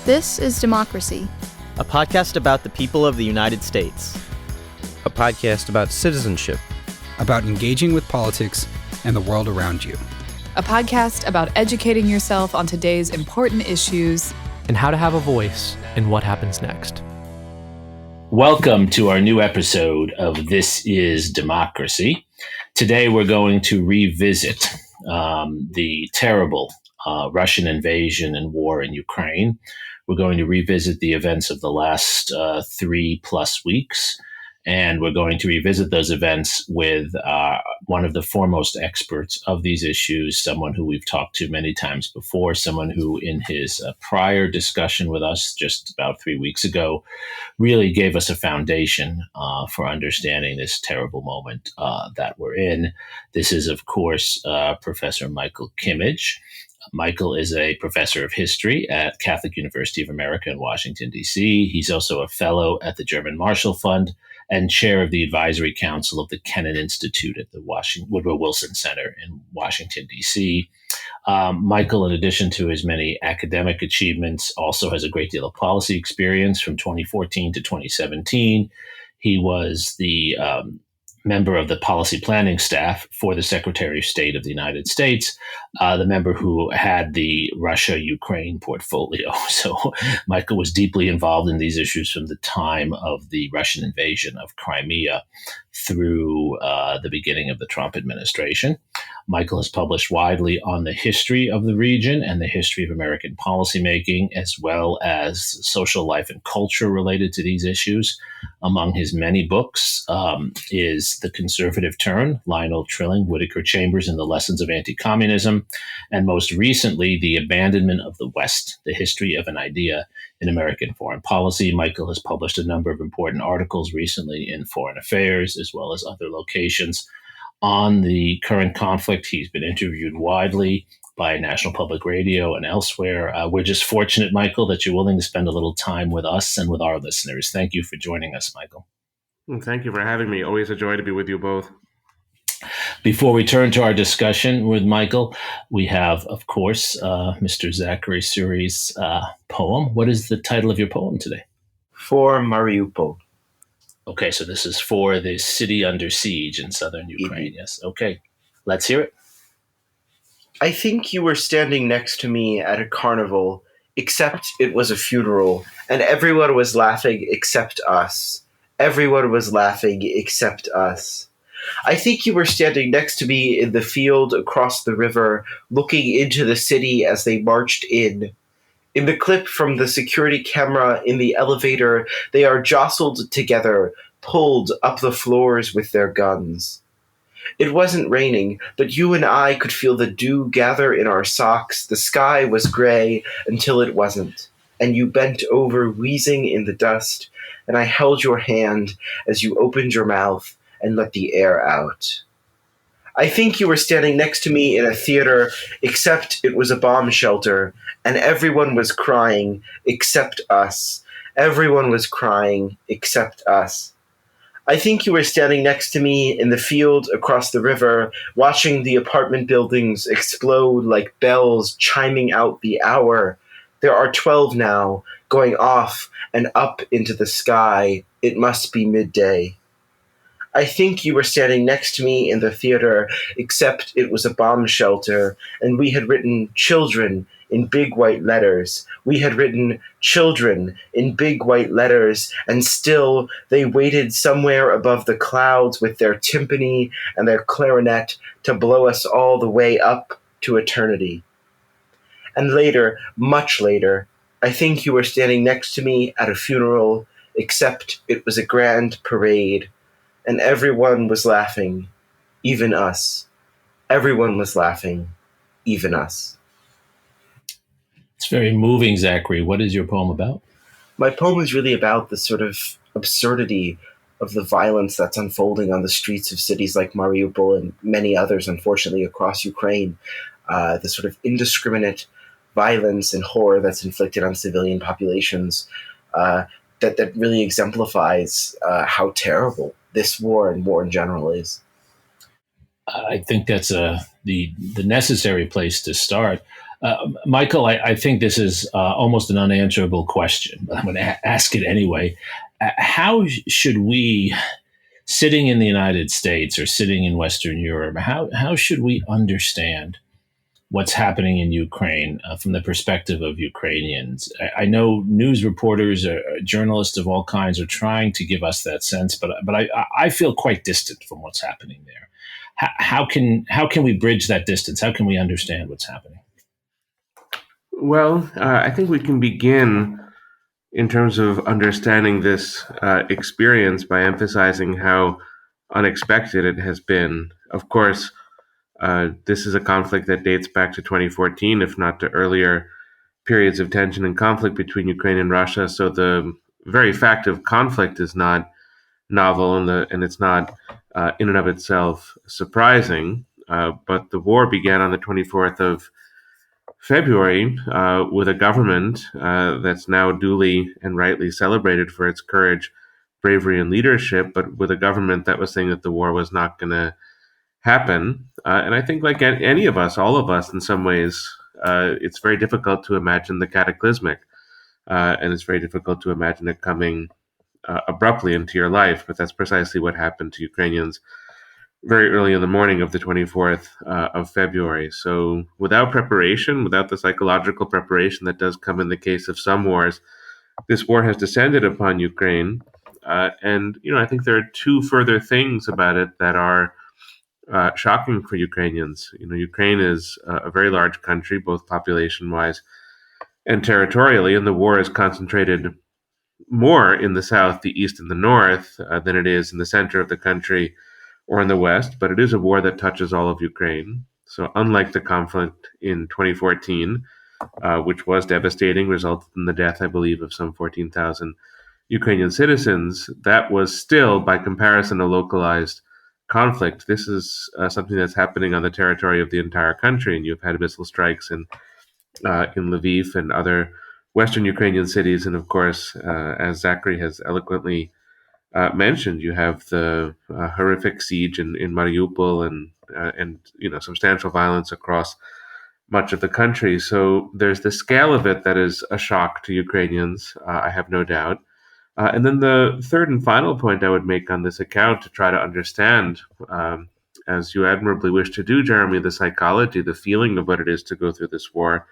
This is Democracy, a podcast about the people of the United States. A podcast about citizenship, about engaging with politics and the world around you. A podcast about educating yourself on today's important issues and how to have a voice in what happens next. Welcome to our new episode of This is Democracy. Today we're going to revisit the terrible Russian invasion and war in Ukraine. We're going to revisit the events of the last 3+ weeks, and we're going to revisit those events with one of the foremost experts of these issues, someone who we've talked to many times before, someone who in his prior discussion with us just about 3 weeks ago really gave us a foundation for understanding this terrible moment that we're in. This is, of course, Professor Michael Kimmage. Michael is a professor of history at Catholic University of America in Washington, D.C. He's also a fellow at the German Marshall Fund and chair of the advisory council of the Kennan Institute at the Woodrow Wilson Center in Washington, D.C. Michael, in addition to his many academic achievements, also has a great deal of policy experience. From 2014 to 2017, he was the member of the policy planning staff for the Secretary of State of the United States, the member who had the Russia-Ukraine portfolio. So Michael was deeply involved in these issues from the time of the Russian invasion of Crimea through the beginning of the Trump administration. Michael has published widely on the history of the region and the history of American policymaking, as well as social life and culture related to these issues. Among his many books is The Conservative Turn, Lionel Trilling, Whittaker Chambers, and the Lessons of Anti-Communism, and most recently, The Abandonment of the West, The History of an Idea in American Foreign Policy. Michael has published a number of important articles recently in Foreign Affairs, as well as other locations on the current conflict. He's been interviewed widely by National Public Radio and elsewhere. We're just fortunate, Michael, that you're willing to spend a little time with us and with our listeners. Thank you for joining us, Michael. Thank you for having me. Always a joy to be with you both. Before we turn to our discussion with Michael, we have, of course, Mr. Zachary Suri's poem. What is the title of your poem today? For Mariupol. Okay, so this is for the city under siege in southern Ukraine. Yes. Okay, let's hear it. I think you were standing next to me at a carnival, except it was a funeral, and everyone was laughing except us. Everyone was laughing except us. I think you were standing next to me in the field across the river, looking into the city as they marched in. In the clip from the security camera in the elevator, they are jostled together, pulled up the floors with their guns. It wasn't raining, but you and I could feel the dew gather in our socks. The sky was gray until it wasn't, and you bent over, wheezing in the dust, and I held your hand as you opened your mouth and let the air out. I think you were standing next to me in a theater, except it was a bomb shelter, and everyone was crying except us. Everyone was crying except us. I think you were standing next to me in the field across the river, watching the apartment buildings explode like bells chiming out the hour. There are 12 now, going off and up into the sky. It must be midday. I think you were standing next to me in the theater, except it was a bomb shelter, and we had written children in big white letters. We had written children in big white letters, and still they waited somewhere above the clouds with their timpani and their clarinet to blow us all the way up to eternity. And later, much later, I think you were standing next to me at a funeral, except it was a grand parade. And everyone was laughing, even us. Everyone was laughing, even us. It's very moving, Zachary. What is your poem about? My poem is really about the sort of absurdity of the violence that's unfolding on the streets of cities like Mariupol and many others, unfortunately, across Ukraine. The sort of indiscriminate violence and horror that's inflicted on civilian populations that really exemplifies how terrible this war and war in general is. I think that's the necessary place to start. Michael, I think this is almost an unanswerable question, but I'm going to ask it anyway. How should we, sitting in the United States or sitting in Western Europe, how should we understand what's happening in Ukraine from the perspective of Ukrainians? I know news reporters, journalists of all kinds are trying to give us that sense, but I feel quite distant from what's happening there. How can we bridge that distance? How can we understand what's happening? Well, I think we can begin in terms of understanding this experience by emphasizing how unexpected it has been. Of course, this is a conflict that dates back to 2014, if not to earlier periods of tension and conflict between Ukraine and Russia. So the very fact of conflict is not novel, and it's not in and of itself surprising. But the war began on the 24th of February with a government that's now duly and rightly celebrated for its courage, bravery, and leadership, but with a government that was saying that the war was not going to happen. And I think, like any of us, all of us in some ways, it's very difficult to imagine the cataclysmic, and it's very difficult to imagine it coming abruptly into your life. But that's precisely what happened to Ukrainians very early in the morning of the 24th of February. So without preparation, without the psychological preparation that does come in the case of some wars, this war has descended upon Ukraine. And I think there are two further things about it that are shocking for Ukrainians. Ukraine is a very large country, both population-wise and territorially, and the war is concentrated more in the south, the east, and the north than it is in the center of the country or in the west, but it is a war that touches all of Ukraine. So unlike the conflict in 2014, which was devastating, resulted in the death, I believe, of some 14,000 Ukrainian citizens, that was still, by comparison, a localized conflict. This is something that's happening on the territory of the entire country, and you've had missile strikes in Lviv and other western Ukrainian cities, and of course, as Zachary has eloquently mentioned, you have the horrific siege in Mariupol and substantial violence across much of the country. So there's the scale of it that is a shock to Ukrainians, I have no doubt. And then the third and final point I would make on this account to try to understand, as you admirably wish to do, Jeremy, the psychology, the feeling of what it is to go through this war,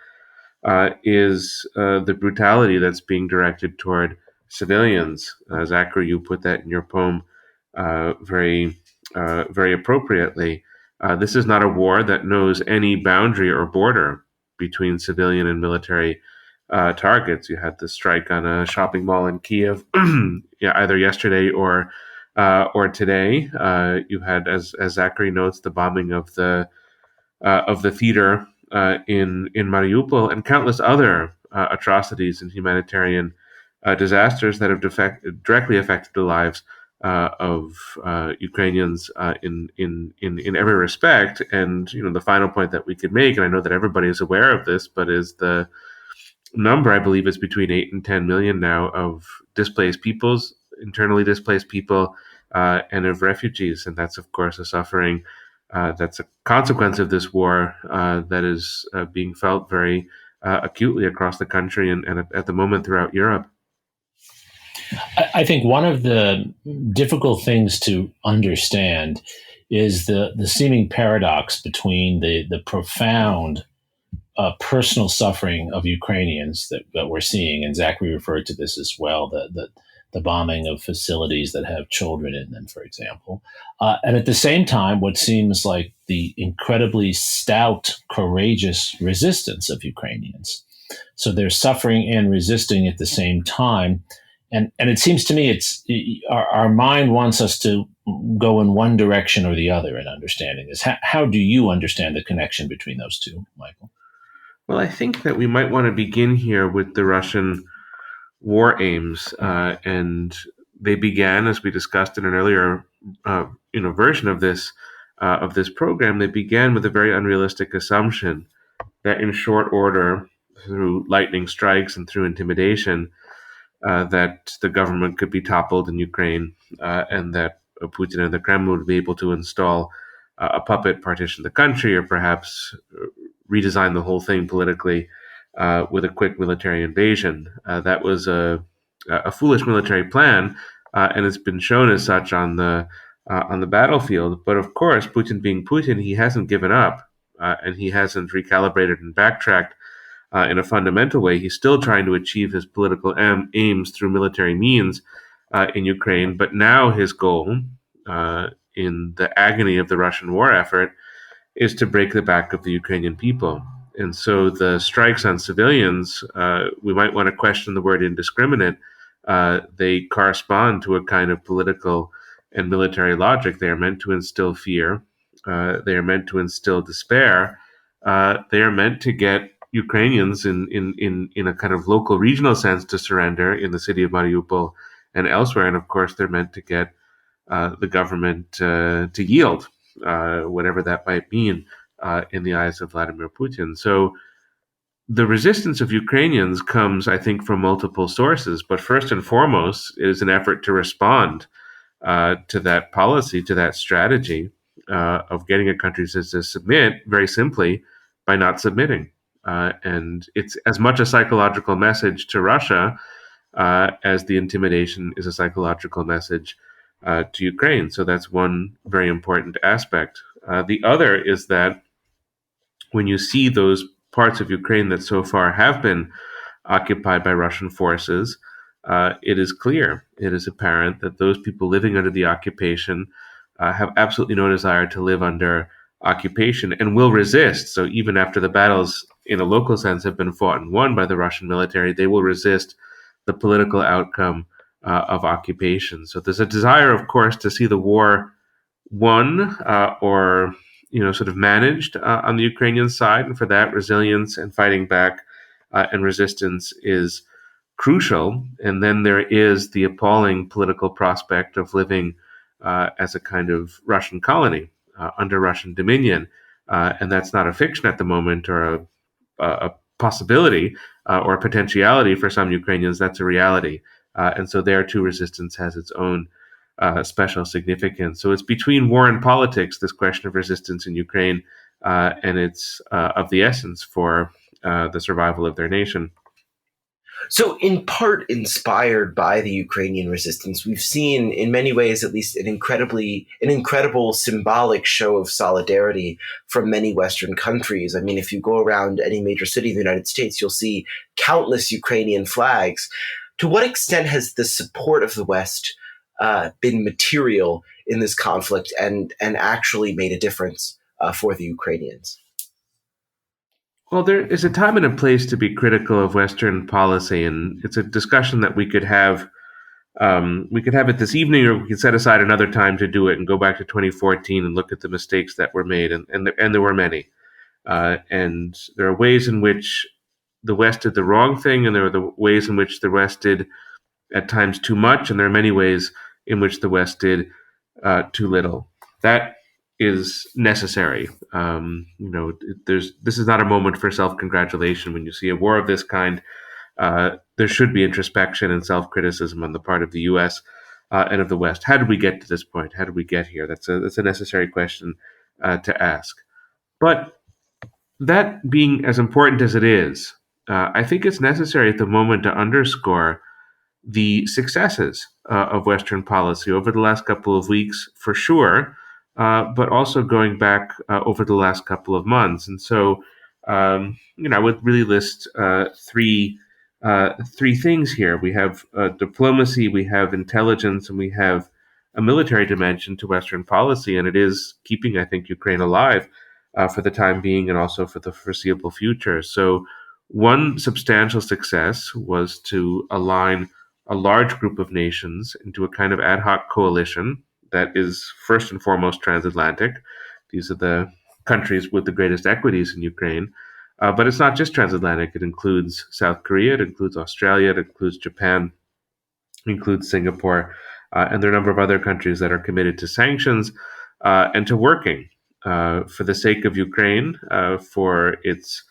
is the brutality that's being directed toward civilians. Zachary, you put that in your poem very appropriately. This is not a war that knows any boundary or border between civilian and military targets. You had the strike on a shopping mall in Kiev, either yesterday or today. You had, as Zachary notes, the bombing of the theater in Mariupol, and countless other atrocities and humanitarian disasters that have directly affected the lives of Ukrainians in every respect. And the final point that we could make, and I know that everybody is aware of this, but is the number, I believe, is between 8 and 10 million now of displaced peoples, internally displaced people, and of refugees. And that's, of course, a suffering that's a consequence of this war that is being felt very acutely across the country and at the moment throughout Europe. I think one of the difficult things to understand is the seeming paradox between the profound personal suffering of Ukrainians that we're seeing, and Zachary referred to this as well, the bombing of facilities that have children in them, for example. And at the same time, what seems like the incredibly stout, courageous resistance of Ukrainians. So they're suffering and resisting at the same time. And it seems to me our mind wants us to go in one direction or the other in understanding this. How do you understand the connection between those two, Michael? Well, I think that we might want to begin here with the Russian war aims, and they began, as we discussed in an earlier version of this program. They began with a very unrealistic assumption that in short order, through lightning strikes and through intimidation, that the government could be toppled in Ukraine, and that Putin and the Kremlin would be able to install a puppet, partition the country, or perhaps redesign the whole thing politically with a quick military invasion. That was a foolish military plan, and it's been shown as such on the battlefield. But of course, Putin being Putin, he hasn't given up, and he hasn't recalibrated and backtracked in a fundamental way. He's still trying to achieve his political aims through military means in Ukraine. But now his goal, in the agony of the Russian war effort, is to break the back of the Ukrainian people. And so the strikes on civilians, we might want to question the word indiscriminate. They correspond to a kind of political and military logic. They are meant to instill fear. They are meant to instill despair. They are meant to get Ukrainians in a kind of local regional sense to surrender in the city of Mariupol and elsewhere. And of course, they're meant to get the government to yield, whatever that might mean in the eyes of Vladimir Putin. So the resistance of Ukrainians comes, I think, from multiple sources. But first and foremost, it is an effort to respond to that policy, to that strategy of getting a country to submit, very simply, by not submitting. And it's as much a psychological message to Russia as the intimidation is a psychological message to Ukraine. So that's one very important aspect. The other is that when you see those parts of Ukraine that so far have been occupied by Russian forces, it is clear, it is apparent that those people living under the occupation have absolutely no desire to live under occupation and will resist. So even after the battles in a local sense have been fought and won by the Russian military, they will resist the political outcome of occupation. So there's a desire, of course, to see the war won or sort of managed on the Ukrainian side, and for that, resilience and fighting back and resistance is crucial. And then there is the appalling political prospect of living as a kind of Russian colony under Russian dominion, and that's not a fiction at the moment or a possibility or a potentiality for some Ukrainians. That's a reality. And so there too, resistance has its own special significance. So it's between war and politics, this question of resistance in Ukraine, and it's of the essence for the survival of their nation. So, in part inspired by the Ukrainian resistance, we've seen, in many ways at least, an incredible symbolic show of solidarity from many Western countries. I mean, if you go around any major city in the United States, you'll see countless Ukrainian flags. To what extent has the support of the West been material in this conflict and actually made a difference for the Ukrainians? Well, there is a time and a place to be critical of Western policy, and it's a discussion that we could have. We could have it this evening, or we could set aside another time to do it and go back to 2014 and look at the mistakes that were made, and there were many. And there are ways in which the West did the wrong thing, and there are the ways in which the West did at times too much, and there are many ways in which the West did too little. That is necessary. This is not a moment for self-congratulation. When you see a war of this kind, there should be introspection and self-criticism on the part of the U.S. And of the West. How did we get to this point? How did we get here? That's a necessary question to ask. But that being as important as it is, I think it's necessary at the moment to underscore the successes of Western policy over the last couple of weeks, for sure, but also going back over the last couple of months. And so, I would really list three things here. We have diplomacy, we have intelligence, and we have a military dimension to Western policy. And it is keeping, I think, Ukraine alive for the time being and also for the foreseeable future. So one substantial success was to align a large group of nations into a kind of ad hoc coalition that is first and foremost transatlantic. These are the countries with the greatest equities in Ukraine. But it's not just transatlantic. It includes South Korea, it includes Australia, it includes Japan, it includes Singapore, and there are a number of other countries that are committed to sanctions and to working for the sake of Ukraine, for its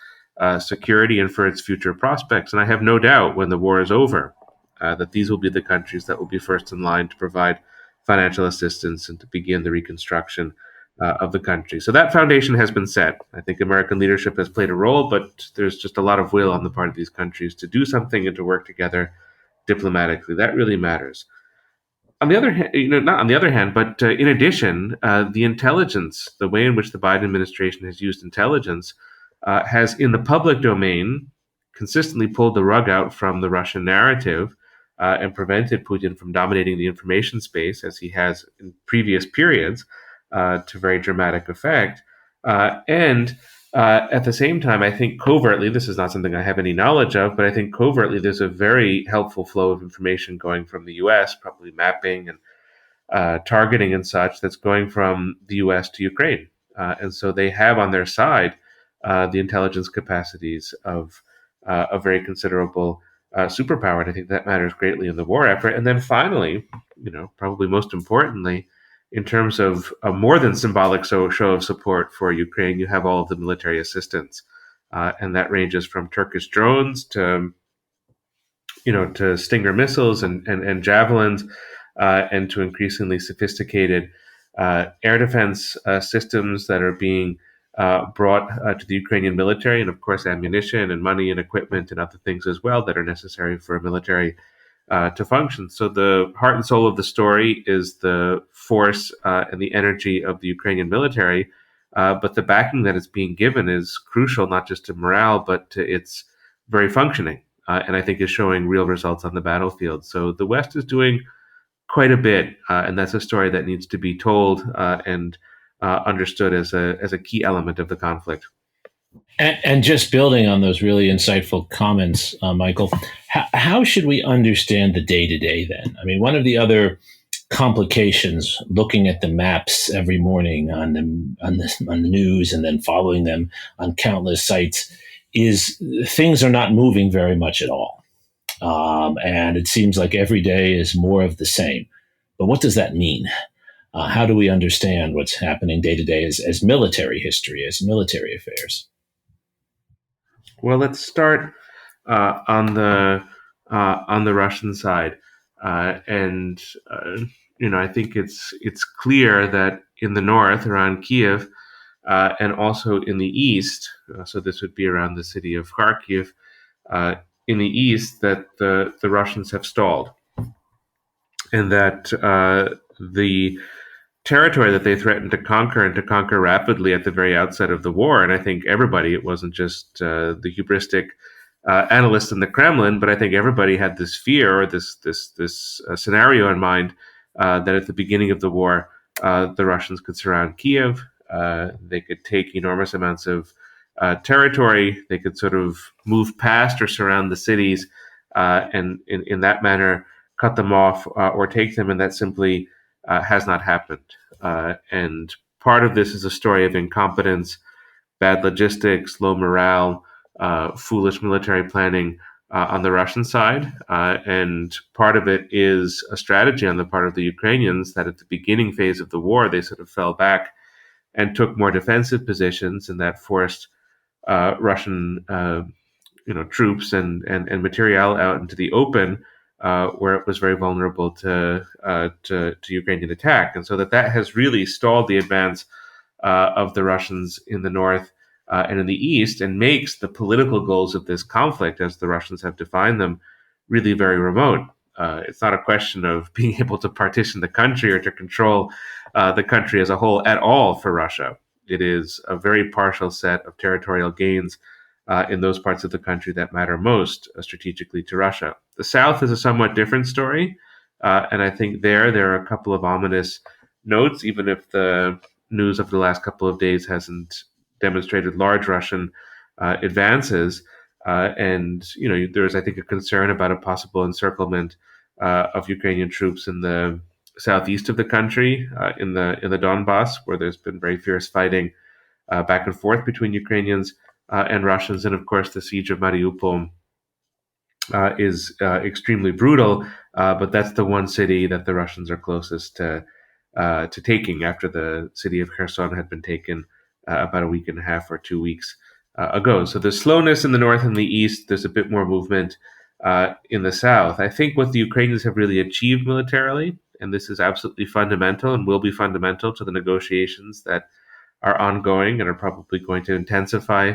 security and for its future prospects. And I have no doubt when the war is over that these will be the countries that will be first in line to provide financial assistance and to begin the reconstruction of the country. So that foundation has been set. I think American leadership has played a role, but there's just a lot of will on the part of these countries to do something and to work together diplomatically. That really matters. On the other hand, not on the other hand, but in addition, the intelligence, the way in which the Biden administration has used intelligence, has in the public domain consistently pulled the rug out from the Russian narrative and prevented Putin from dominating the information space as he has in previous periods to very dramatic effect. And at the same time, I think covertly, this is not something I have any knowledge of, but I think covertly there's a very helpful flow of information going from the U.S., probably mapping and targeting and such, that's going from the U.S. to Ukraine. And so they have on their side the intelligence capacities of a very considerable superpower. And I think that matters greatly in the war effort. And then finally, probably most importantly, in terms of a more than symbolic show of support for Ukraine, you have all of the military assistance. And that ranges from Turkish drones to Stinger missiles and javelins and to increasingly sophisticated air defense systems that are being brought to the Ukrainian military, and of course ammunition and money and equipment and other things as well that are necessary for a military to function. So the heart and soul of the story is the force and the energy of the Ukrainian military, but the backing that is being given is crucial, not just to morale, but to its very functioning, and I think is showing real results on the battlefield. So the West is doing quite a bit, and that's a story that needs to be told and understood as a key element of the conflict. And just building on those really insightful comments, Michael, how should we understand the day-to-day then? I mean, one of the other complications, looking at the maps every morning on the news and then following them on countless sites, is things are not moving very much at all. And it seems like every day is more of the same. But what does that mean? How do we understand what's happening day to day as military history, as military affairs? Well, let's start on the Russian side, and I think it's clear that in the north around Kiev, and also in the east, so this would be around the city of Kharkiv, in the east, that the Russians have stalled, and that the territory that they threatened to conquer and to conquer rapidly at the very outset of the war. And I think everybody, it wasn't just the hubristic analysts in the Kremlin, but I think everybody had this fear or this scenario in mind that at the beginning of the war, the Russians could surround Kiev. They could take enormous amounts of territory. They could sort of move past or surround the cities and in that manner cut them off or take them. And that simply has not happened. And part of this is a story of incompetence, bad logistics, low morale, foolish military planning on the Russian side. And part of it is a strategy on the part of the Ukrainians that at the beginning phase of the war, they sort of fell back and took more defensive positions, and that forced Russian troops and material out into the open, where it was very vulnerable to Ukrainian attack. And so that has really stalled the advance of the Russians in the north and in the east, and makes the political goals of this conflict, as the Russians have defined them, really very remote. It's not a question of being able to partition the country or to control the country as a whole at all for Russia. It is a very partial set of territorial gains in those parts of the country that matter most strategically to Russia. The South is a somewhat different story, and I think there are a couple of ominous notes, even if the news of the last couple of days hasn't demonstrated large Russian advances. And there's, I think, a concern about a possible encirclement of Ukrainian troops in the southeast of the country, in the Donbass, where there's been very fierce fighting back and forth between Ukrainians and Russians. And of course, the siege of Mariupol is extremely brutal, but that's the one city that the Russians are closest to taking after the city of Kherson had been taken about a week and a half or 2 weeks ago. So there's slowness in the north and the east. There's a bit more movement in the south. I think what the Ukrainians have really achieved militarily and this is absolutely fundamental and will be fundamental to the negotiations that are ongoing and are probably going to intensify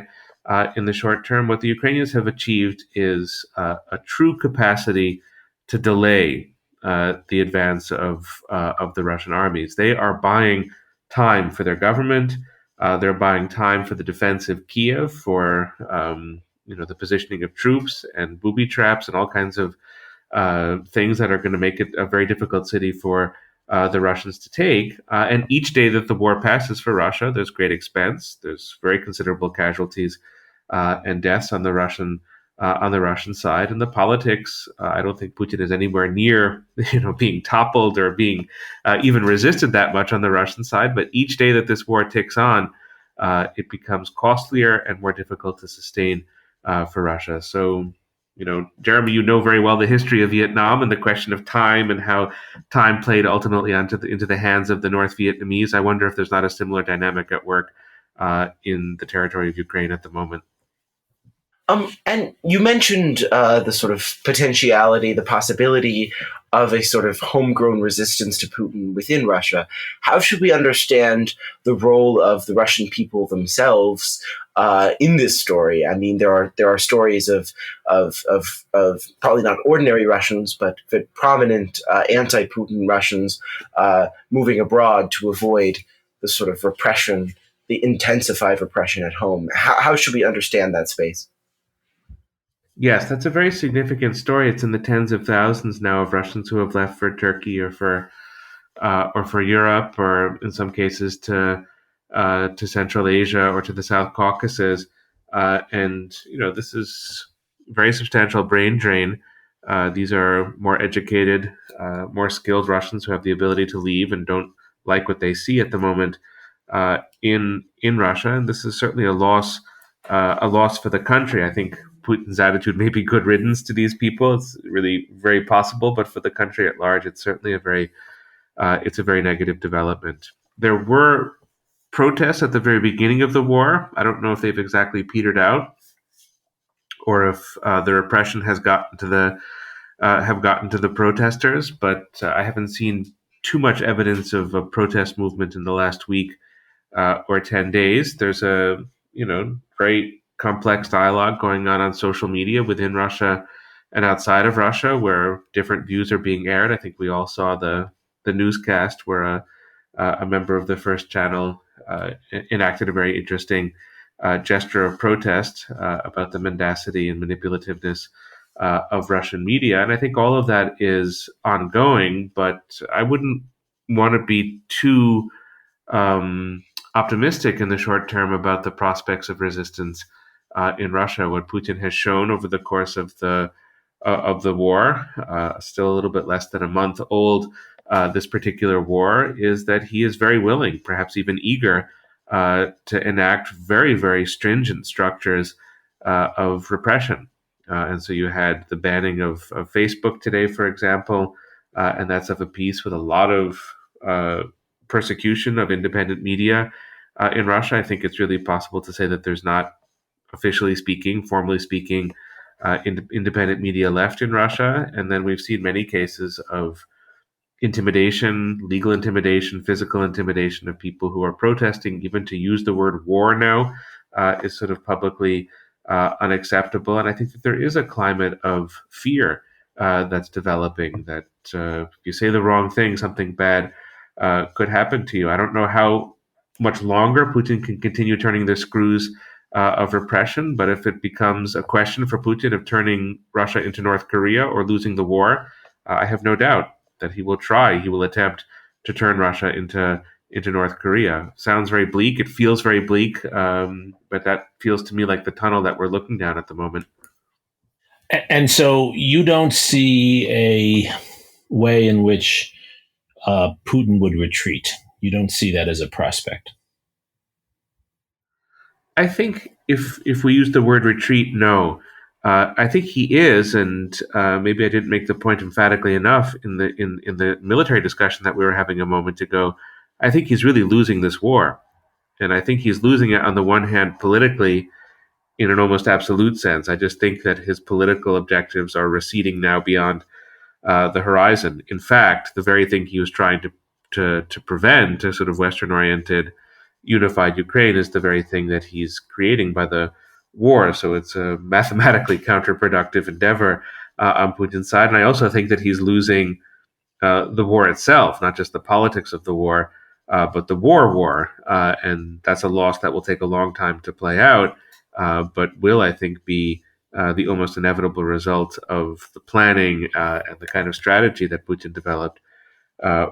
in the short term. What the Ukrainians have achieved is a true capacity to delay the advance of the Russian armies. They are buying time for their government. They're buying time for the defense of Kiev, for the positioning of troops and booby traps and all kinds of things that are going to make it a very difficult city for the Russians to take. And each day that the war passes for Russia, there's great expense. There's very considerable casualties and deaths on the Russian side. And the politics, I don't think Putin is anywhere near being toppled or being even resisted that much on the Russian side. But each day that this war ticks on, it becomes costlier and more difficult to sustain for Russia. So, Jeremy, you know very well the history of Vietnam and the question of time and how time played ultimately into the hands of the North Vietnamese. I wonder if there's not a similar dynamic at work in the territory of Ukraine at the moment. And you mentioned the sort of potentiality, the possibility of a sort of homegrown resistance to Putin within Russia. How should we understand the role of the Russian people themselves in this story? I mean, there are stories of probably not ordinary Russians, but prominent anti-Putin Russians moving abroad to avoid the sort of repression, the intensified repression at home. How should we understand that space? Yes, that's a very significant story. It's in the tens of thousands now of Russians who have left for Turkey or for Europe, or in some cases to Central Asia or to the South Caucasus. And this is very substantial brain drain. These are more educated, more skilled Russians who have the ability to leave and don't like what they see at the moment in Russia. And this is certainly a loss for the country. I think Putin's attitude may be good riddance to these people. It's really very possible, but for the country at large, it's certainly a very negative development. There were protests at the very beginning of the war. I don't know if they've exactly petered out, or if the repression has gotten to the protesters. But I haven't seen too much evidence of a protest movement in the last week or 10 days. There's a very complex dialogue going on social media within Russia and outside of Russia, where different views are being aired. I think we all saw the newscast where a member of the First Channel enacted a very interesting gesture of protest about the mendacity and manipulativeness of Russian media. And I think all of that is ongoing, but I wouldn't want to be too optimistic in the short term about the prospects of resistance in Russia. What Putin has shown over the course of the war, still a little bit less than a month old, this particular war, is that he is very willing, perhaps even eager, to enact very, very stringent structures of repression. And so you had the banning of Facebook today, for example, and that's of a piece with a lot of persecution of independent media in Russia. I think it's really possible to say that there's not, officially speaking, formally speaking, independent media left in Russia. And then we've seen many cases of intimidation, legal intimidation, physical intimidation of people who are protesting. Even to use the word war now is sort of publicly unacceptable. And I think that there is a climate of fear that's developing, that if you say the wrong thing, something bad could happen to you. I don't know how much longer Putin can continue turning the screws of repression, but if it becomes a question for Putin of turning Russia into North Korea or losing the war, I have no doubt that he will attempt to turn Russia into North Korea. Sounds very bleak. It feels very bleak, but that feels to me like the tunnel that we're looking down at the moment. And so you don't see a way in which Putin would retreat. You don't see that as a prospect. I think if we use the word retreat, no. I think he is, and maybe I didn't make the point emphatically enough in the military discussion that we were having a moment ago. I think he's really losing this war, and I think he's losing it on the one hand politically, in an almost absolute sense. I just think that his political objectives are receding now beyond the horizon. In fact, the very thing he was trying to prevent, a sort of Western-oriented, unified Ukraine, is the very thing that he's creating by the war. So it's a mathematically counterproductive endeavor on Putin's side. And I also think that he's losing the war itself, not just the politics of the war, but the war. And that's a loss that will take a long time to play out, but will, I think, be the almost inevitable result of the planning and the kind of strategy that Putin developed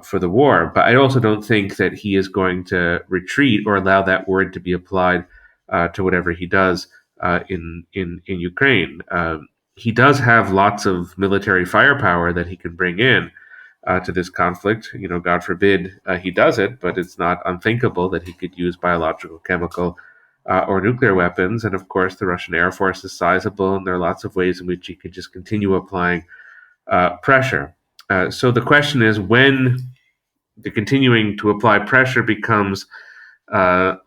for the war. But I also don't think that he is going to retreat or allow that word to be applied to whatever he does in Ukraine. He does have lots of military firepower that he can bring in to this conflict. God forbid he does it, but it's not unthinkable that he could use biological, chemical, or nuclear weapons. And of course, the Russian Air Force is sizable, and there are lots of ways in which he could just continue applying pressure. So the question is, when the continuing to apply pressure becomes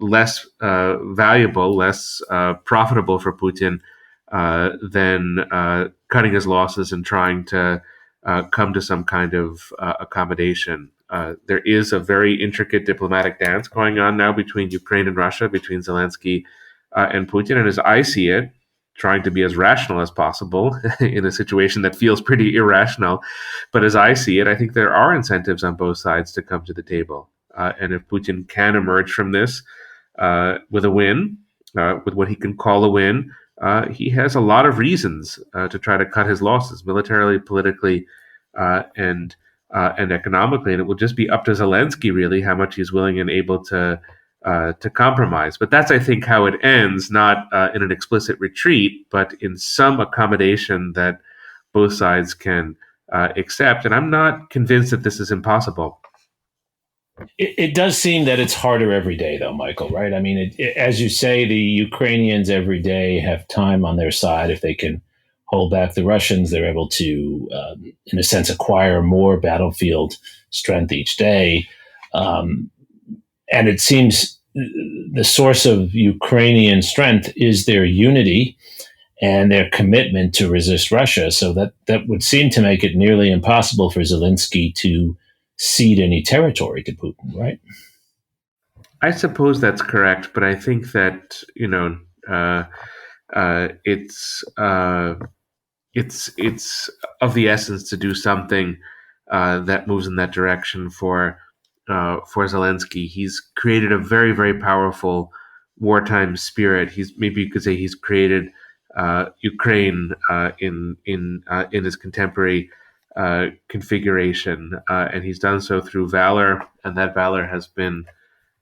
less valuable, less profitable for Putin than cutting his losses and trying to come to some kind of accommodation. There is a very intricate diplomatic dance going on now between Ukraine and Russia, between Zelensky and Putin. And as I see it, trying to be as rational as possible in a situation that feels pretty irrational. But as I see it, I think there are incentives on both sides to come to the table. And if Putin can emerge from this with a win, with what he can call a win, he has a lot of reasons to try to cut his losses militarily, politically, and economically. And it will just be up to Zelensky, really, how much he's willing and able to compromise. But that's, I think, how it ends, not in an explicit retreat, but in some accommodation that both sides can accept. And I'm not convinced that this is impossible. It does seem that it's harder every day, though, Michael, right? I mean, as you say, the Ukrainians every day have time on their side. If they can hold back the Russians, they're able to, in a sense, acquire more battlefield strength each day. And it seems the source of Ukrainian strength is their unity and their commitment to resist Russia. So that would seem to make it nearly impossible for Zelensky to cede any territory to Putin, right? I suppose that's correct, but I think that it's of the essence to do something that moves in that direction for Zelensky. He's created a very, very powerful wartime spirit. Maybe you could say he's created Ukraine in his contemporary configuration, and he's done so through valor, and that valor has been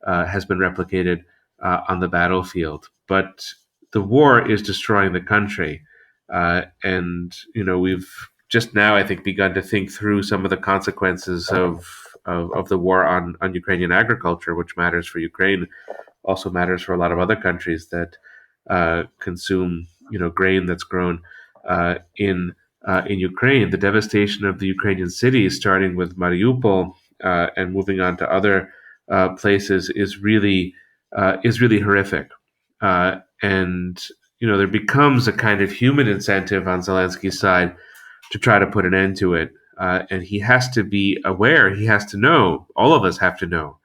replicated on the battlefield. But the war is destroying the country, and we've just now, I think, begun to think through some of the consequences of the war on Ukrainian agriculture, which matters for Ukraine, also matters for a lot of other countries that consume grain that's grown in Ukraine. The devastation of the Ukrainian cities, starting with Mariupol and moving on to other places, is really horrific. And there becomes a kind of human incentive on Zelensky's side to try to put an end to it. And he has to be aware. He has to know. All of us have to know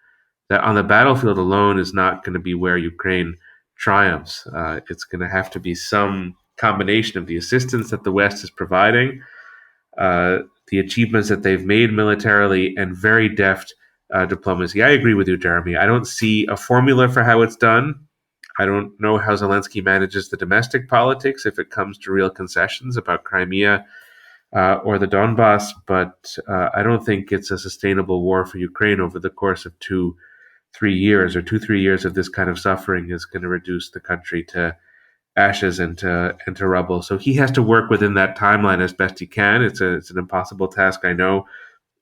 that on the battlefield alone is not going to be where Ukraine triumphs. It's going to have to be some combination of the assistance that the West is providing, the achievements that they've made militarily, and very deft diplomacy. I agree with you, Jeremy. I don't see a formula for how it's done. I don't know how Zelensky manages the domestic politics if it comes to real concessions about Crimea or the Donbass, but I don't think it's a sustainable war for Ukraine over the course of 2-3 years, or 2-3 years of this kind of suffering is going to reduce the country to ashes and to rubble. So he has to work within that timeline as best he can. It's an impossible task, I know,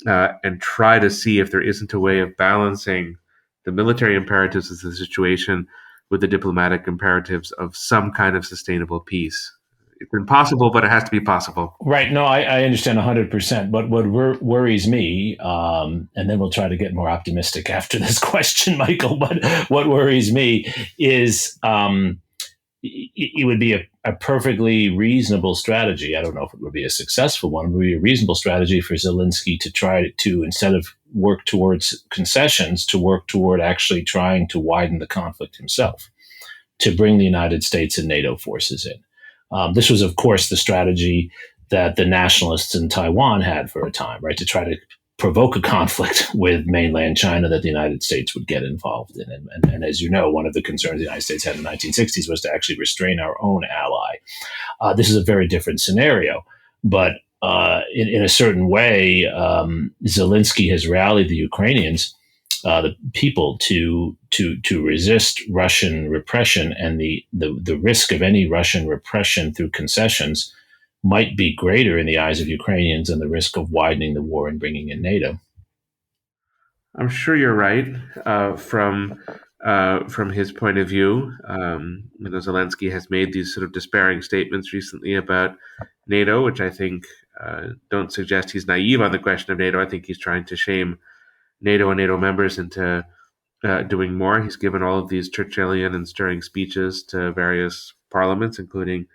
and try to see if there isn't a way of balancing the military imperatives of the situation with the diplomatic imperatives of some kind of sustainable peace. It's impossible, but it has to be possible. Right. No, I understand 100%. But what worries me, and then we'll try to get more optimistic after this question, Michael, but what worries me is it would be a perfectly reasonable strategy. I don't know if it would be a successful one. It would be a reasonable strategy for Zelensky to try to, instead of work towards concessions, to work toward actually trying to widen the conflict himself, to bring the United States and NATO forces in. This was, of course, the strategy that the nationalists in Taiwan had for a time, right, to try to provoke a conflict with mainland China that the United States would get involved in. And as you know, one of the concerns the United States had in the 1960s was to actually restrain our own ally. This is a very different scenario, but in a certain way, Zelensky has rallied the Ukrainians, the people, to resist Russian repression, and the risk of any Russian repression through concessions might be greater in the eyes of Ukrainians than the risk of widening the war and bringing in NATO. I'm sure you're right from his point of view. Zelensky has made these sort of despairing statements recently about NATO, which I think don't suggest he's naive on the question of NATO. I think he's trying to shame NATO and NATO members into doing more. He's given all of these Churchillian and stirring speeches to various parliaments, including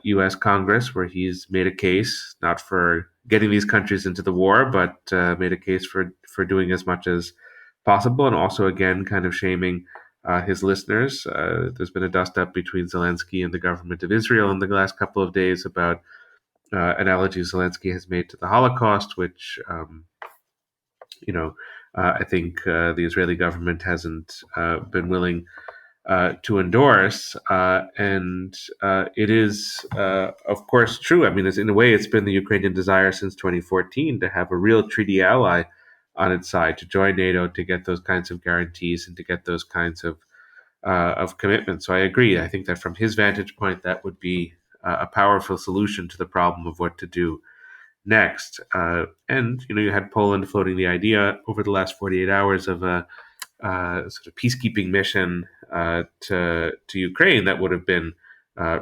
U.S. Congress, where he's made a case not for getting these countries into the war, but made a case for doing as much as possible, and also, again, kind of shaming his listeners. There's been a dust-up between Zelensky and the government of Israel in the last couple of days about analogies Zelensky has made to the Holocaust, which, I think the Israeli government hasn't been willing to endorse, and it is, of course, true. I mean, in a way, it's been the Ukrainian desire since 2014 to have a real treaty ally on its side, to join NATO, to get those kinds of guarantees and to get those kinds of commitments. So I agree. I think that from his vantage point, that would be a powerful solution to the problem of what to do next. And you had Poland floating the idea over the last 48 hours of a sort of peacekeeping mission to Ukraine that would have been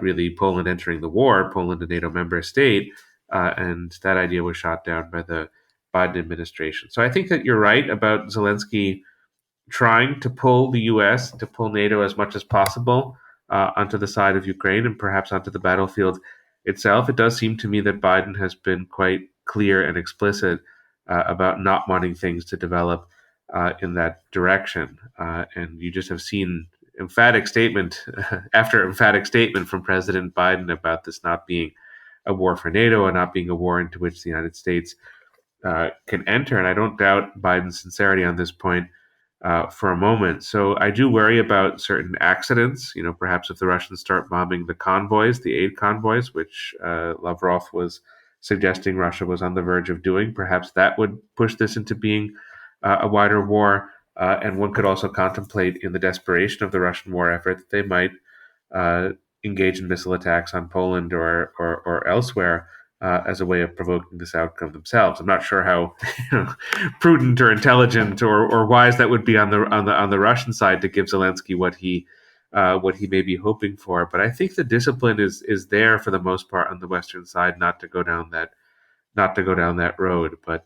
really Poland entering the war, Poland a NATO member state, and that idea was shot down by the Biden administration. So I think that you're right about Zelensky trying to pull the U.S., to pull NATO as much as possible onto the side of Ukraine and perhaps onto the battlefield itself. It does seem to me that Biden has been quite clear and explicit about not wanting things to develop in that direction. And you just have seen emphatic statement after emphatic statement from President Biden about this not being a war for NATO and not being a war into which the United States can enter. And I don't doubt Biden's sincerity on this point for a moment. So I do worry about certain accidents. Perhaps if the Russians start bombing the convoys, the aid convoys, which Lavrov was suggesting Russia was on the verge of doing, perhaps that would push this into being a wider war. And one could also contemplate, in the desperation of the Russian war effort, that they might engage in missile attacks on Poland or elsewhere as a way of provoking this outcome themselves. I'm not sure how prudent or intelligent or wise that would be on the Russian side to give Zelensky what he may be hoping for. But I think the discipline is there for the most part on the Western side not to go down that road. But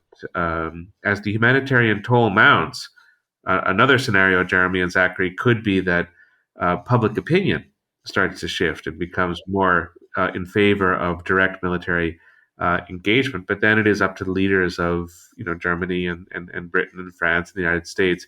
as the humanitarian toll mounts, another scenario, Jeremi and Zachary, could be that public opinion starts to shift and becomes more in favor of direct military engagement. But then it is up to the leaders of Germany and Britain and France and the United States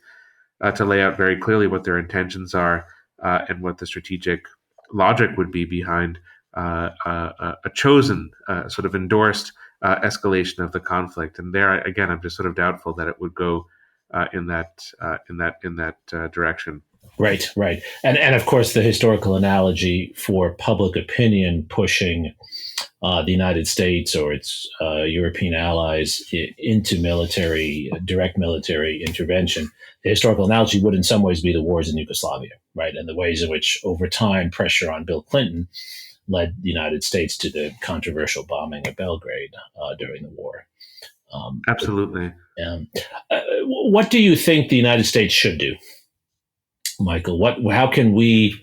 to lay out very clearly what their intentions are and what the strategic logic would be behind a chosen sort of endorsed escalation of the conflict. And there, again, I'm just sort of doubtful that it would go in that direction. Right. And of course, the historical analogy for public opinion pushing the United States or its European allies into direct military intervention, the historical analogy would in some ways be the wars in Yugoslavia, right? And the ways in which, over time, pressure on Bill Clinton led the United States to the controversial bombing of Belgrade during the war. Absolutely. What do you think the United States should do, Michael? How can we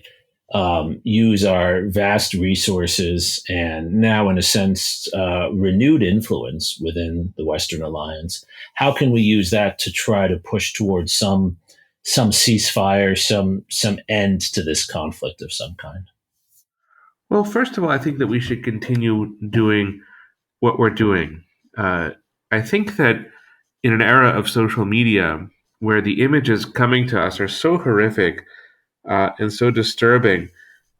use our vast resources and now, in a sense, renewed influence within the Western alliance? How can we use that to try to push towards some ceasefire, some end to this conflict of some kind? Well, first of all, I think that we should continue doing what we're doing. I think that in an era of social media where the images coming to us are so horrific and so disturbing,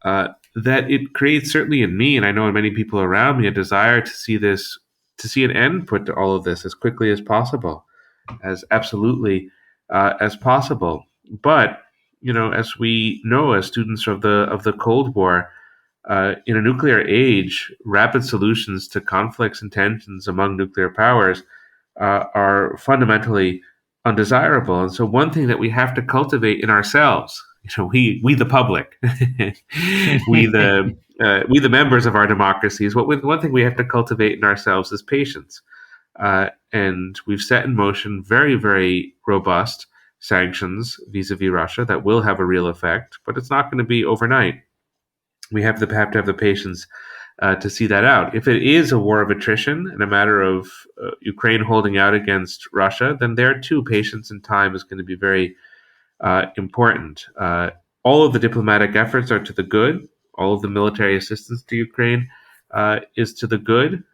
that it creates, certainly in me, and I know in many people around me, a desire to see an end put to all of this as quickly as possible, as absolutely as possible. But as we know, as students of the Cold War, in a nuclear age, rapid solutions to conflicts and tensions among nuclear powers are fundamentally undesirable. And so, one thing that we have to cultivate in ourselves, we the public, we the members of our democracies, one thing we have to cultivate in ourselves is patience. And we've set in motion very, very robust sanctions vis-a-vis Russia that will have a real effect, but it's not going to be overnight. We have to have the patience to see that out. If it is a war of attrition and a matter of Ukraine holding out against Russia, then there too, patience and time is going to be very important. All of the diplomatic efforts are to the good. All of the military assistance to Ukraine is to the good.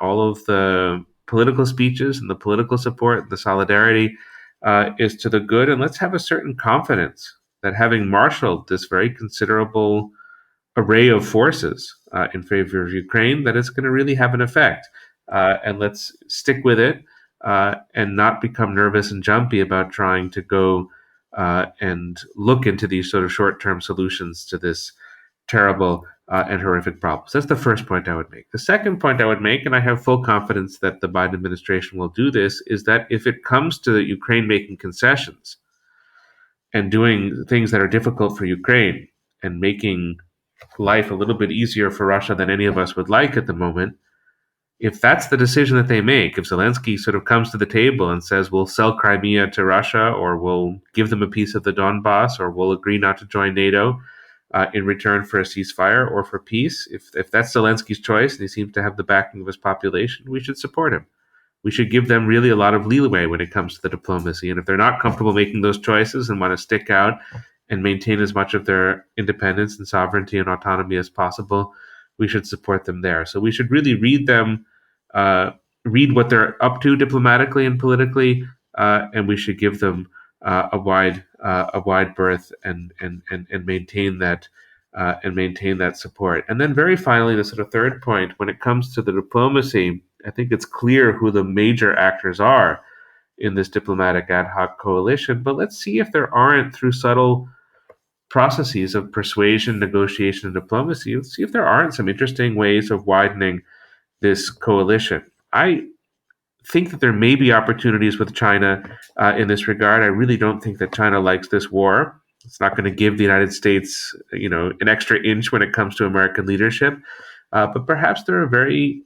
All of the political speeches and the political support and the solidarity is to the good. And let's have a certain confidence that having marshaled this very considerable array of forces in favor of Ukraine, that it's going to really have an effect. And let's stick with it and not become nervous and jumpy about trying to go and look into these sort of short-term solutions to this terrible and horrific problem. So that's the first point I would make. The second point I would make, and I have full confidence that the Biden administration will do this, is that if it comes to Ukraine making concessions and doing things that are difficult for Ukraine and making life a little bit easier for Russia than any of us would like at the moment, if that's the decision that they make, if Zelensky sort of comes to the table and says, we'll sell Crimea to Russia, or we'll give them a piece of the Donbass, or we'll agree not to join NATO in return for a ceasefire or for peace, if that's Zelensky's choice and he seems to have the backing of his population, we should support him. We should give them really a lot of leeway when it comes to the diplomacy. And if they're not comfortable making those choices and want to stick out and maintain as much of their independence and sovereignty and autonomy as possible, we should support them there. So we should really read them, read what they're up to diplomatically and politically, and we should give them a wide berth and maintain that support. And then very finally, the sort of third point, when it comes to the diplomacy, I think it's clear who the major actors are in this diplomatic ad hoc coalition. But let's see if there aren't, through subtle processes of persuasion, negotiation, and diplomacy, let's see if there aren't some interesting ways of widening this coalition. I think that there may be opportunities with China in this regard. I really don't think that China likes this war. It's not going to give the United States, an extra inch when it comes to American leadership. But perhaps there are very,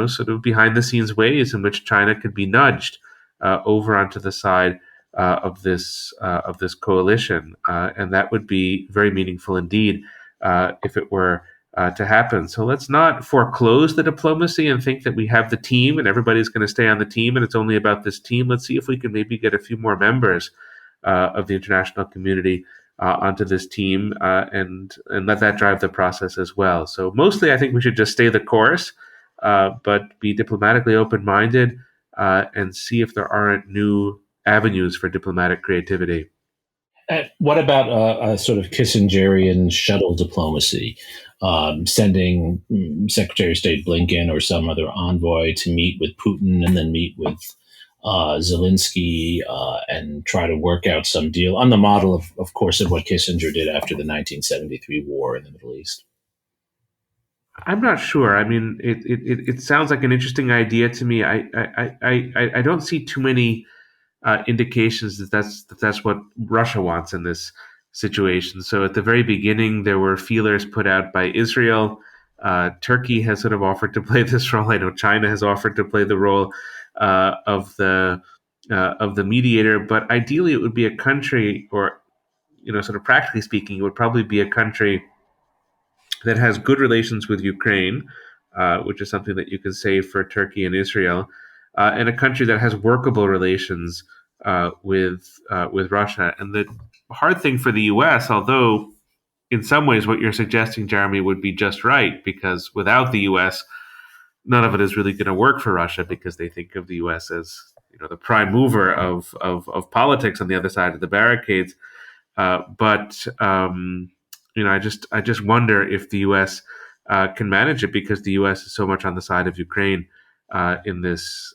sort of behind the scenes ways in which China could be nudged over onto the side of this coalition, and that would be very meaningful indeed if it were to happen. So let's not foreclose the diplomacy and think that we have the team and everybody's going to stay on the team and it's only about this team. Let's see if we can maybe get a few more members of the international community onto this team and let that drive the process as well. So mostly I think we should just stay the course, but be diplomatically open-minded and see if there aren't new avenues for diplomatic creativity. What about a sort of Kissingerian shuttle diplomacy, sending Secretary of State Blinken or some other envoy to meet with Putin and then meet with Zelensky and try to work out some deal on the model of course, of what Kissinger did after the 1973 war in the Middle East? I'm not sure. I mean, it sounds like an interesting idea to me. I don't see too many indications that that's what Russia wants in this situation. So at the very beginning, there were feelers put out by Israel. Turkey has sort of offered to play this role. I know China has offered to play the role of the mediator. But ideally, it would be a country, or sort of practically speaking, it would probably be a country that has good relations with Ukraine, which is something that you can say for Turkey and Israel, and a country that has workable relations with Russia. And the hard thing for the U.S., although in some ways, what you're suggesting, Jeremy, would be just right, because without the U.S., none of it is really going to work for Russia, because they think of the U.S. as the prime mover of politics on the other side of the barricades. But I just wonder if the U.S. Can manage it, because the U.S. is so much on the side of Ukraine in this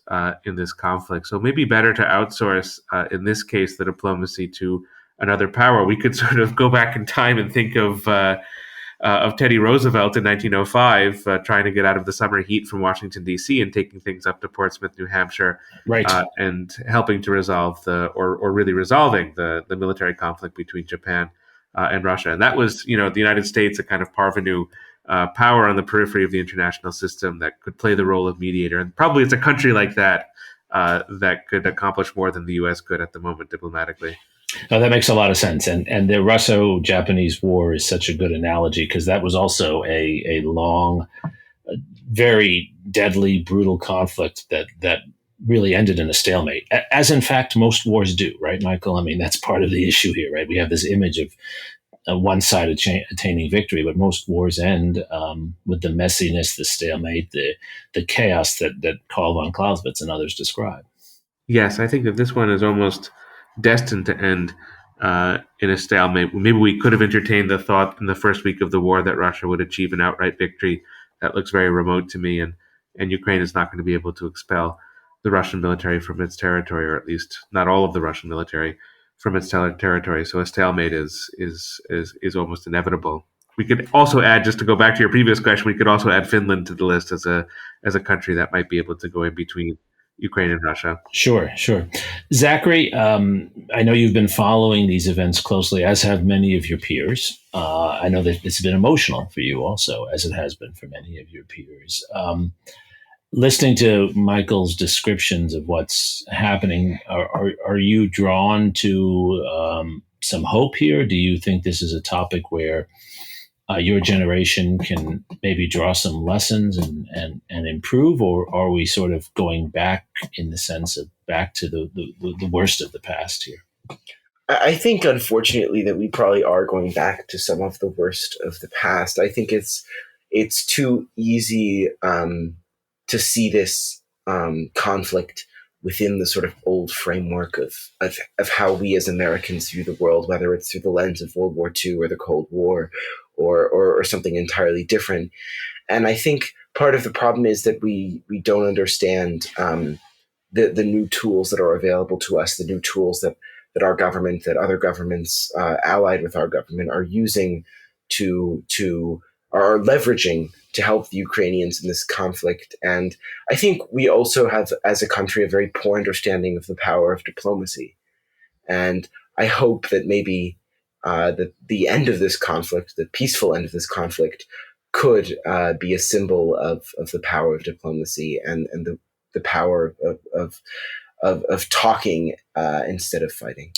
conflict. So maybe better to outsource in this case the diplomacy to another power. We could sort of go back in time and think of Teddy Roosevelt in 1905 trying to get out of the summer heat from Washington, D.C. and taking things up to Portsmouth, New Hampshire, Right. And helping to resolve or really resolving the military conflict between Japan and Russia. And that was, the United States, a kind of parvenu power on the periphery of the international system that could play the role of mediator. And probably it's a country like that that could accomplish more than the U.S. could at the moment diplomatically. No, that makes a lot of sense. And the Russo-Japanese War is such a good analogy, because that was also a long, very deadly, brutal conflict that really ended in a stalemate, as in fact most wars do, right, Michael? I mean, that's part of the issue here, right? We have this image of one side attaining victory, but most wars end with the messiness, the stalemate, the chaos that Karl von Clausewitz and others describe. Yes, I think that this one is almost destined to end in a stalemate. Maybe we could have entertained the thought in the first week of the war that Russia would achieve an outright victory. That looks very remote to me, and Ukraine is not going to be able to expel the Russian military from its territory, or at least not all of the Russian military from its territory. So a stalemate is almost inevitable. We could also add, just to go back to your previous question, we could also add Finland to the list as a country that might be able to go in between Ukraine and Russia. Sure. Zachary, I know you've been following these events closely, as have many of your peers. I know that it's been emotional for you also, as it has been for many of your peers. Listening to Michael's descriptions of what's happening, are you drawn to some hope here? Do you think this is a topic where your generation can maybe draw some lessons and improve, or are we sort of going back in the sense of back to the worst of the past here? I think, unfortunately, that we probably are going back to some of the worst of the past. I think it's too easy to see this conflict within the sort of old framework of how we as Americans view the world, whether it's through the lens of World War II or the Cold War or something entirely different. And I think part of the problem is that we don't understand the new tools that are available to us, the new tools that our government, that other governments allied with our government are using are leveraging to help the Ukrainians in this conflict. And I think we also have, as a country, a very poor understanding of the power of diplomacy. And I hope that maybe that the end of this conflict, the peaceful end of this conflict, could be a symbol of the power of diplomacy and the power of talking instead of fighting.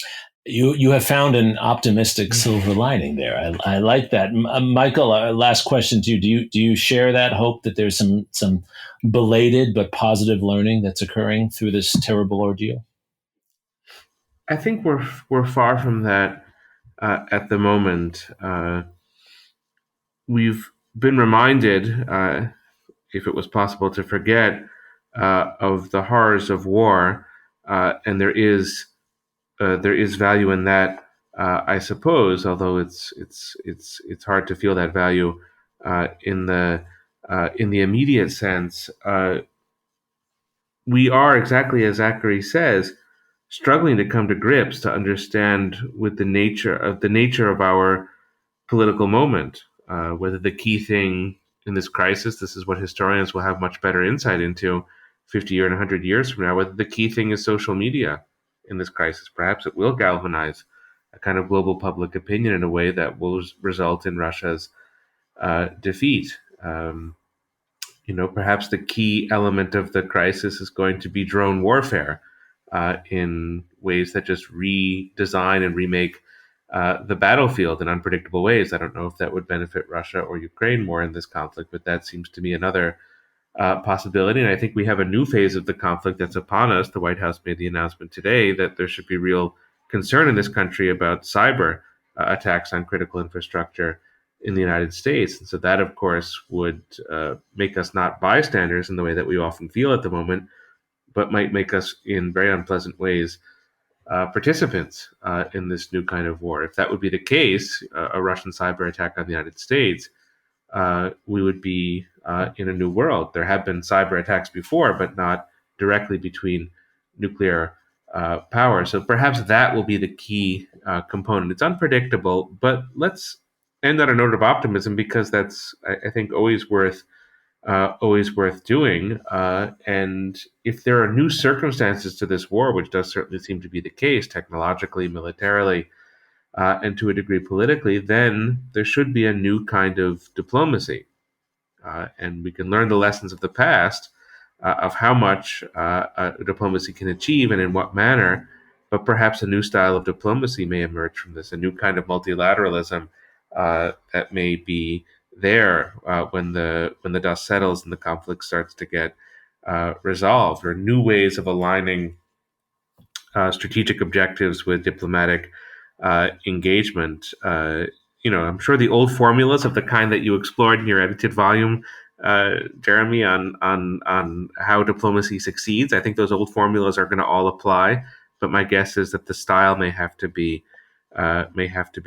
You have found an optimistic silver lining there. I like that. Michael, last question to you. Do you share that hope that there's some belated but positive learning that's occurring through this terrible ordeal? I think we're far from that at the moment. We've been reminded, if it was possible to forget, of the horrors of war, and there is value in that, I suppose. Although it's hard to feel that value in the immediate sense. We are, exactly as Zachary says, struggling to come to grips to understand with the nature of our political moment. Whether the key thing in this crisis, this is what historians will have much better insight into 50 or 100 years from now, whether the key thing is social media in this crisis. Perhaps it will galvanize a kind of global public opinion in a way that will result in Russia's defeat. Perhaps the key element of the crisis is going to be drone warfare in ways that just redesign and remake the battlefield in unpredictable ways. I don't know if that would benefit Russia or Ukraine more in this conflict, but that seems to me another possibility. And I think we have a new phase of the conflict that's upon us. The White House made the announcement today that there should be real concern in this country about cyber attacks on critical infrastructure in the United States. And so that, of course, would make us not bystanders in the way that we often feel at the moment, but might make us in very unpleasant ways participants in this new kind of war. If that would be the case, a Russian cyber attack on the United States, we would be in a new world. There have been cyber attacks before, but not directly between nuclear power. So perhaps that will be the key component. It's unpredictable, but let's end on a note of optimism, because that's, I think, always worth doing. And if there are new circumstances to this war, which does certainly seem to be the case, technologically, militarily, and to a degree politically, then there should be a new kind of diplomacy. And we can learn the lessons of the past of how much diplomacy can achieve and in what manner, but perhaps a new style of diplomacy may emerge from this, a new kind of multilateralism that may be there when the dust settles and the conflict starts to get resolved, or new ways of aligning strategic objectives with diplomatic engagement. I'm sure the old formulas of the kind that you explored in your edited volume, Jeremy, on how diplomacy succeeds, I think those old formulas are going to all apply. But my guess is that the style may have to be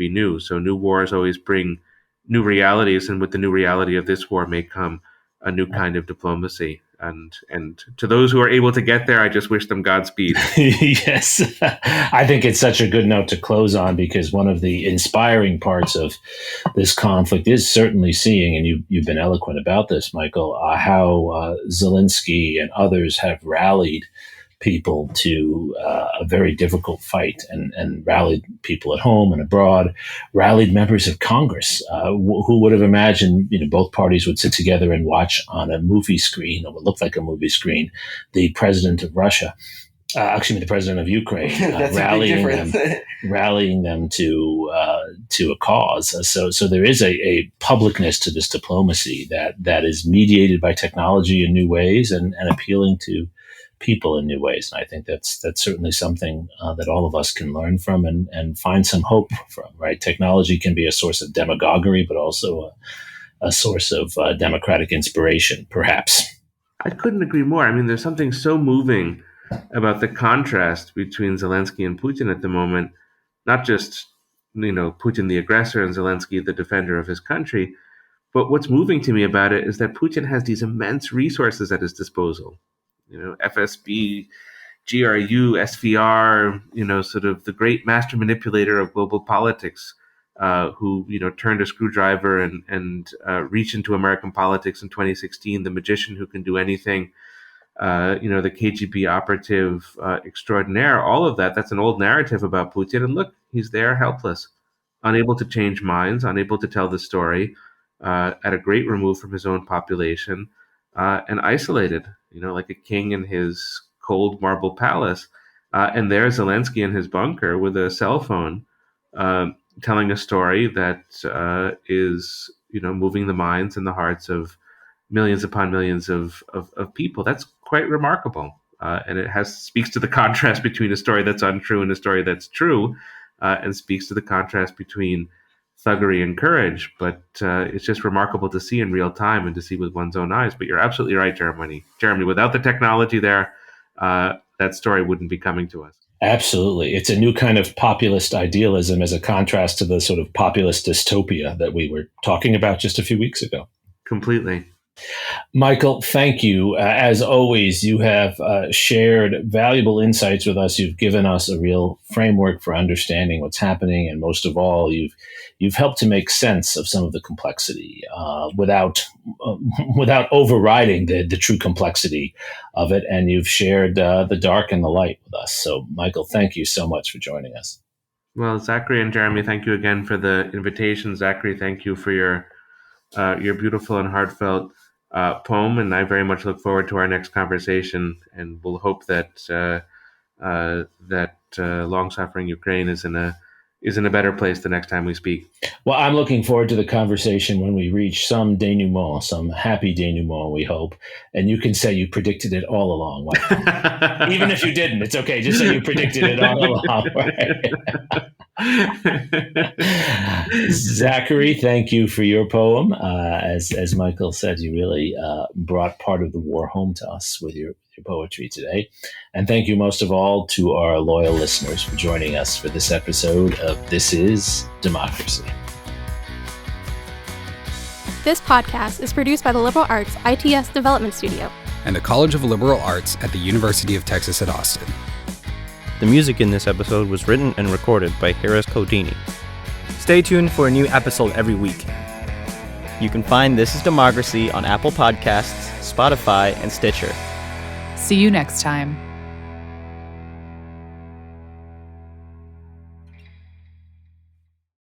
new. So new wars always bring new realities, and with the new reality of this war may come a new kind of diplomacy. And to those who are able to get there, I just wish them Godspeed. Yes, I think it's such a good note to close on, because one of the inspiring parts of this conflict is certainly seeing, and you've been eloquent about this, Michael, how Zelensky and others have rallied people to a very difficult fight, and rallied people at home and abroad, rallied members of Congress. Who would have imagined, both parties would sit together and watch on a movie screen, or what looked like a movie screen, the president of Russia, the president of Ukraine, rallying them to a cause. So there is a publicness to this diplomacy that is mediated by technology in new ways and appealing to people in new ways. And I think that's certainly something that all of us can learn from and find some hope from, right? Technology can be a source of demagoguery, but also a source of democratic inspiration, perhaps. I couldn't agree more. I mean, there's something so moving about the contrast between Zelensky and Putin at the moment, not just, Putin the aggressor and Zelensky the defender of his country, but what's moving to me about it is that Putin has these immense resources at his disposal. FSB, GRU, SVR, sort of the great master manipulator of global politics, who, turned a screwdriver and reached into American politics in 2016, the magician who can do anything, the KGB operative extraordinaire, all of that's an old narrative about Putin. And look, he's there helpless, unable to change minds, unable to tell the story, at a great remove from his own population, and isolated, like a king in his cold marble palace. And there's Zelensky in his bunker with a cell phone, telling a story that is, moving the minds and the hearts of millions upon millions of people. That's quite remarkable. And it speaks to the contrast between a story that's untrue and a story that's true, and speaks to the contrast between thuggery and courage. But it's just remarkable to see in real time and to see with one's own eyes. But you're absolutely right, Jeremy. Without the technology there, that story wouldn't be coming to us. Absolutely. It's a new kind of populist idealism as a contrast to the sort of populist dystopia that we were talking about just a few weeks ago. Completely. Michael, thank you. As always, you have shared valuable insights with us. You've given us a real framework for understanding what's happening, and most of all, you've helped to make sense of some of the complexity without overriding the true complexity of it. And you've shared the dark and the light with us. So, Michael, thank you so much for joining us. Well, Zachary and Jeremy, thank you again for the invitation. Zachary, thank you for your beautiful and heartfelt poem, and I very much look forward to our next conversation. And we'll hope that long-suffering Ukraine is in a better place the next time we speak. Well, I'm looking forward to the conversation when we reach some denouement, some happy denouement, we hope. And you can say you predicted it all along. Even if you didn't, it's okay. Just say you predicted it all along. Right? Zachary, thank you for your poem. As Michael said, you really brought part of the war home to us with your poetry today. And thank you most of all to our loyal listeners for joining us for this episode of This Is Democracy. This podcast is produced by the Liberal Arts ITS Development Studio and the College of Liberal Arts at the University of Texas at Austin. The music in this episode was written and recorded by Harris Codini. Stay tuned for a new episode every week. You can find This Is Democracy on Apple Podcasts, Spotify, and Stitcher. See you next time.